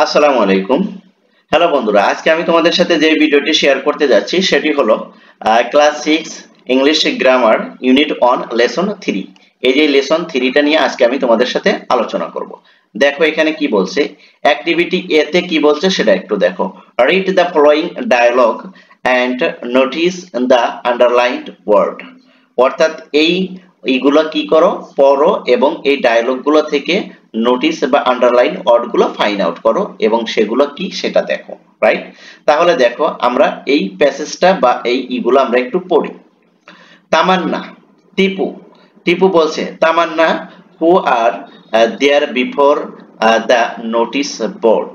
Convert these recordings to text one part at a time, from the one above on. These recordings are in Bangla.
আসসালামু আলাইকুম। হ্যালো বন্ধুরা, আজকে আমি তোমাদের সাথে যে ভিডিওটি শেয়ার করতে যাচ্ছি সেটি হলো class 6 English grammar unit 1 lesson 3। এই যে লেসন 3টা নিয়ে আজকে আমি তোমাদের সাথে আলোচনা করব। দেখো এখানে কি বলছে, অ্যাক্টিভিটি এ তে কি বলছে সেটা একটু দেখো। Read the following dialogue and notice the underlined word. অর্থাৎ এইগুলো কি করো, পড়ো এবং এই ডায়লগ গুলো থেকে নোটিস বা আন্ডারলাইন ওয়ার্ড গুলো ফাইন্ড আউট করো এবং সেগুলো কি সেটা দেখো, রাইট? তাহলে দেখো আমরা এই প্যাসেজটা বা এইগুলো আমরা একটু পড়ি। তামান্না, টিপু। টিপু বলছে Tamanna who are there before the notice board.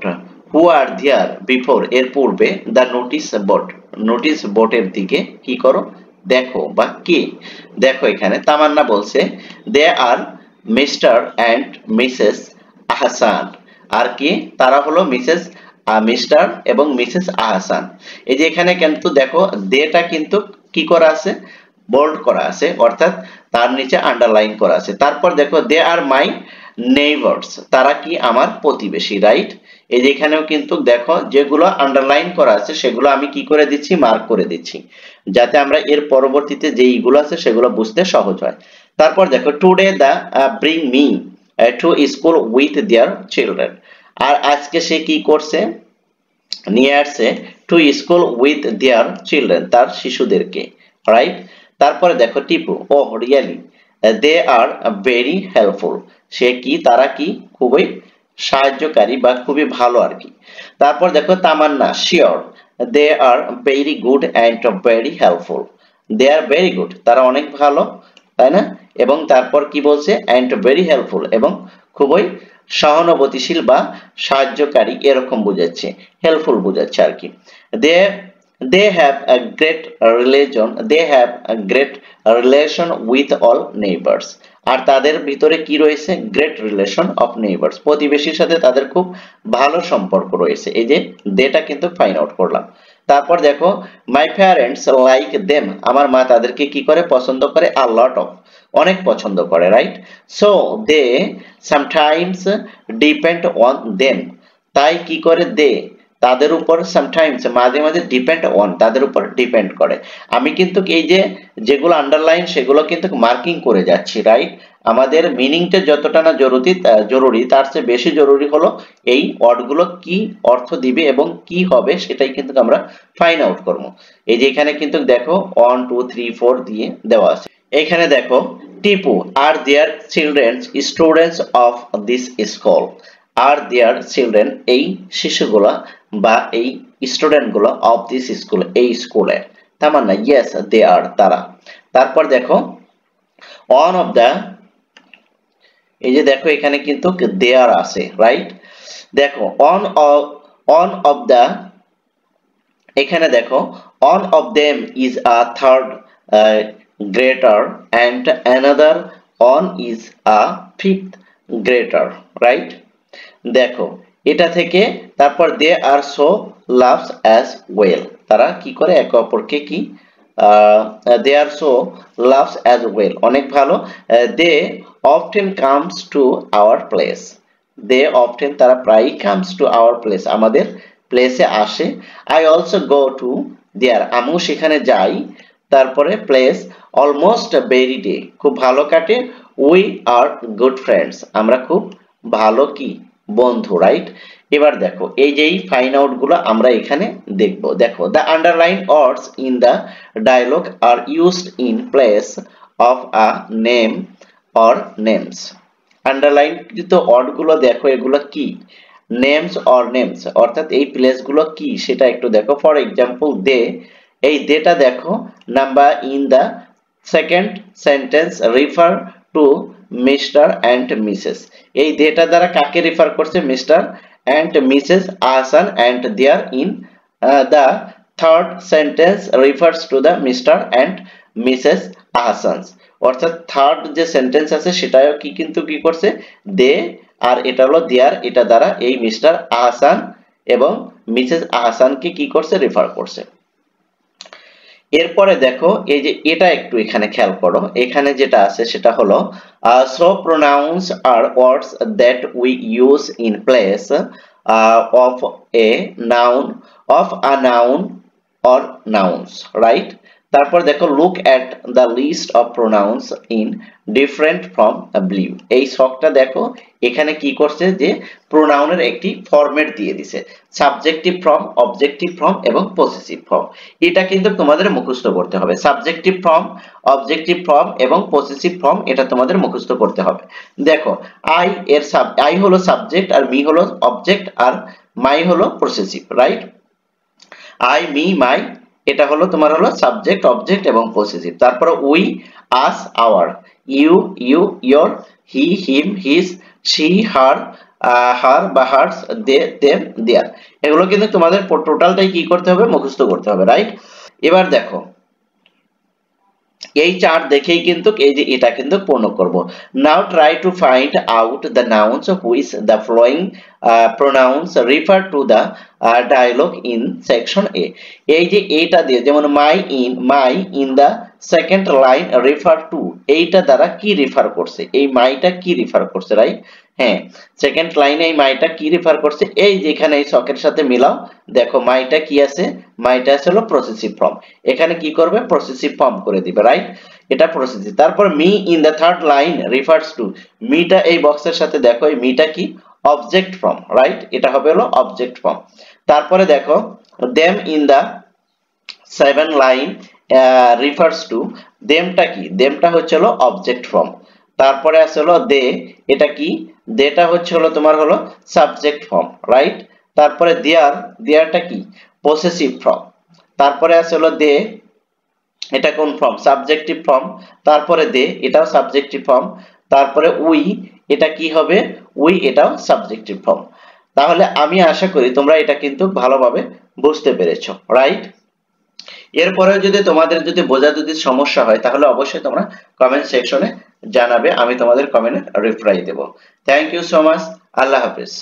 Who are there before এর পূর্বে দ্য নোটিস বোর্ড, নোটিস বোর্ডের দিকে কি করো, দেখো বা কে। দেখো এখানে তামান্না বলছে দে আর মিস্টার অ্যান্ড মিসেস আহসান। আর কি, তারা হলো মিস্টার এবং মিসেস আহসান। এই যে এখানে কিন্তু দেখো দেটা কিন্তু কি করা আছে, বোল্ড করা আছে, অর্থাৎ তার নিচে আন্ডারলাইন করা আছে। তারপর দেখো দে আর মাই নেইবার্স, তারা কি আমার প্রতিবেশী, রাইট? এই যে এখানেও কিন্তু দেখো যেগুলো আন্ডারলাইন করা আছে সেগুলো আমি কি করে দিচ্ছি, মার্ক করে দিচ্ছি, যাতে আমরা এর পরবর্তীতে যেইগুলো আছে সেগুলো বুঝতে সহজ হয়। তারপর দেখো today the bring me to school with their children. আর আজকে সে কি করছে, নিয়ে আসছে to school with their children, তার শিশুদেরকে, রাইট? তারপরে দেখো টিপু, ও really they are very helpful, সে কি, তারা কি, খুবই সাহায্যকারী বা খুবই ভালো আর কি। তারপর দেখো Tamanna, sure they are very good and very helpful. They are very good, তারা অনেক ভালো, তাই না? এবং তারপর কি বলছে, অ্যান্ড ভেরি হেল্পফুল, এবং খুবই সহানুভূতিশীল বা সাহায্যকারী এরকম বোঝাচ্ছে, হেল্পফুল বোঝাচ্ছে আর কি। They they have a great relation, they have a great relation with all neighbours. আর তাদের ভিতরে কি রয়েছে, গ্রেট রিলেশন অফ নেইবার্স, প্রতিবেশীর সাথে তাদের খুব ভালো সম্পর্ক রয়েছে। এই যে দেটা কিন্তু ফাইন্ড আউট করলাম। তারপর দেখো মাই প্যারেন্টস লাইক দেম, আমার মা তাদেরকে কি করে, পছন্দ করে, আ লট অফ, অনেক পছন্দ করে, right? So they sometimes depend on them, তাই কি করে, দে তাদের উপর, সামটাইমস মাঝে মাঝে, ডিপেন্ড অন তাদের উপর ডিপেন্ড করে। আমি কিন্তু এই যে যেগুলো আন্ডারলাইন সেগুলো কিন্তু মার্কিং করে যাচ্ছি, রাইট? আমাদের মিনিংটা যতটা না জরুরি তার চেয়ে বেশি জরুরি হলো এই ওয়ার্ডগুলো কি অর্থ দিবে এবং কি হবে সেটাই কিন্তু আমরা ফাইন্ড আউট করবো। এই যে এখানে কিন্তু দেখো 1 2 3 4 দিয়ে দেওয়া আছে। এখানে দেখো টিপু আর their children students of this school. আর দেয়ার চিলড্রেন এই শিশুগুলা বা এই স্টুডেন্ট গুলো অফ দিস স্কুল এই স্কুলে। তার মানে ইয়েস দে আর, তারা। তারপর দেখো অন অফ দা, এই যে দেখো এখানে কিন্তু দেয়ার আছে, রাইট? দেখো অন অফ দা, এখানে দেখো one of them is a third grader and another one is a fifth grader, right? দেখো এটা থেকে তারপর they are so loves as well, তারা কি করে, একে অপরকে কি, they are so loves as well, অনেক ভালো। They often comes to our place, they often তারা প্রায়ই, কামস টু আওয়ার প্লেস আমাদের প্লেসে আসে। I also go to there, আমিও সেখানে যাই। তারপরে প্লেস অলমোস্ট ভেরি ডে, খুব ভালো কাটে। উই আর গুড ফ্রেন্ডস, আমরা খুব ভালো কি, বন্ধু, রাইট? এবার দেখো এই যে ফাইন্ড আউট গুলো আমরা এখানে দেখবো। দেখো the underline words in the dialogue are used in place of a name or names. আন্ডারলাইনকৃত ওয়ার্ড গুলো দেখো, এগুলো কি, নেমস অর নেমস, অর্থাৎ এই প্লেস গুলো কি সেটা একটু দেখো। ফর এক্সাম্পল দে, এই দেটা দেখো, number in the second sentence refer to mister and missus, এই দেটা দ্বারা কাকে রেফার করছে, mister and missus Ahsan, and there in the third sentence refers to the Mr. and Mrs. Ahsans, অর্থাৎ থার্ড যে সেন্টেন্স আছে সেটাও কি কিন্তু কি করছে, দে, আর এটা হলো দেয়ার, এটা দ্বারা এই মিস্টার আহসান এবং মিসেস আহসানকে কি করছে, রেফার করছে। এরপরে দেখো এই যে এটা একটু এখানে খেয়াল করো, এখানে যেটা আছে সেটা হলো so pronouns are words that we use in place of a noun, of a noun or nouns, right? তারপর দেখো look at the list of pronouns in different from below। এই ছকটা দেখো এখানে কি করছে যে প্রোনাউনের একটি ফরম্যাট দিয়ে দিছে, সাবজেক্টিভ ফর্ম, অবজেক্টিভ ফর্ম এবং পসেসিভ ফর্ম। এটা কিন্তু তোমাদের মুখস্থ করতে হবে, সাবজেক্টিভ ফর্ম, অবজেক্টিভ ফর্ম এবং পসেসিভ ফর্ম, এটা তোমাদের মুখস্থ করতে হবে। দেখো আই হলো সাবজেক্ট আর মি হলো অবজেক্ট আর মাই হলো possessive, right? I, me, my এটা হলো তোমার হলো সাবজেক্ট, অবজেক্ট এবং পসেসিভ। তারপরে we, us, our, you, your, he, him, his, she, her, her বা হার্স, দে, দেম, দেয়ার। এগুলো কিন্তু তোমাদের টোটালটাই কি করতে হবে, মুখস্থ করতে হবে, রাইট? এবার দেখো এই চার্ট দেখেই কিন্তু এই যে এটা কিন্তু পূর্ণ করব। Now try to find out the nouns which the following pronouns refer to the dialogue in section A. এই যে এইটা দিয়ে যেমন my in the second line refer to, এইটা দ্বারা কি রিফার করছে, এই মাইটা কি রিফার করছে, রাইট? হ্যাঁ, সেকেন্ড লাইনে এই মাইটা কি রিফার করছে, এই যেখানে এই ছকের সাথে মিলাও, দেখো মাইটা কি আছে, মাইটা আছে হলো পসেসিভ ফর্ম, এখানে কি করবে, পসেসিভ ফর্ম করে দিবে, রাইট? এটা পসেসিভ। তারপর me in the third line refers to, মিটা এই বক্সের সাথে দেখো এই মিটা কি, অবজেক্ট ফর্ম, রাইট? এটা হবে হলো অবজেক্ট ফর্ম। তারপরে দেখো them in the 7 line refers to, দেমটা কি, দেমটা হচ্ছে হলো অবজেক্ট ফর্ম। তারপরে আছে হলো দে, এটা কি, দেটা হচ্ছে হলো তোমার হলো সাবজেক্ট ফর্ম, রাইট? তারপরে দেয়ারটা কি, পসেসিভ ফর্ম। তারপরে আছে হলো দে, এটা কোন ফর্ম, সাবজেক্টিভ ফর্ম। তারপরে দে, এটাও সাবজেক্টিভ ফর্ম। তারপরে উই, এটা কি হবে, উই, এটাও সাবজেক্টিভ ফর্ম। তাহলে আমি আশা করি তোমরা এটা কিন্তু ভালোভাবে বুঝতে পেরেছো, রাইট? এরপরে যদি তোমাদের যদি বোঝা যদি সমস্যা হয় তাহলে অবশ্যই তোমরা কমেন্ট সেকশনে জানাবে, আমি তোমাদের কমেন্টে রিপ্লাই দেব। থ্যাংক ইউ সো মাচ, আল্লাহ হাফেজ।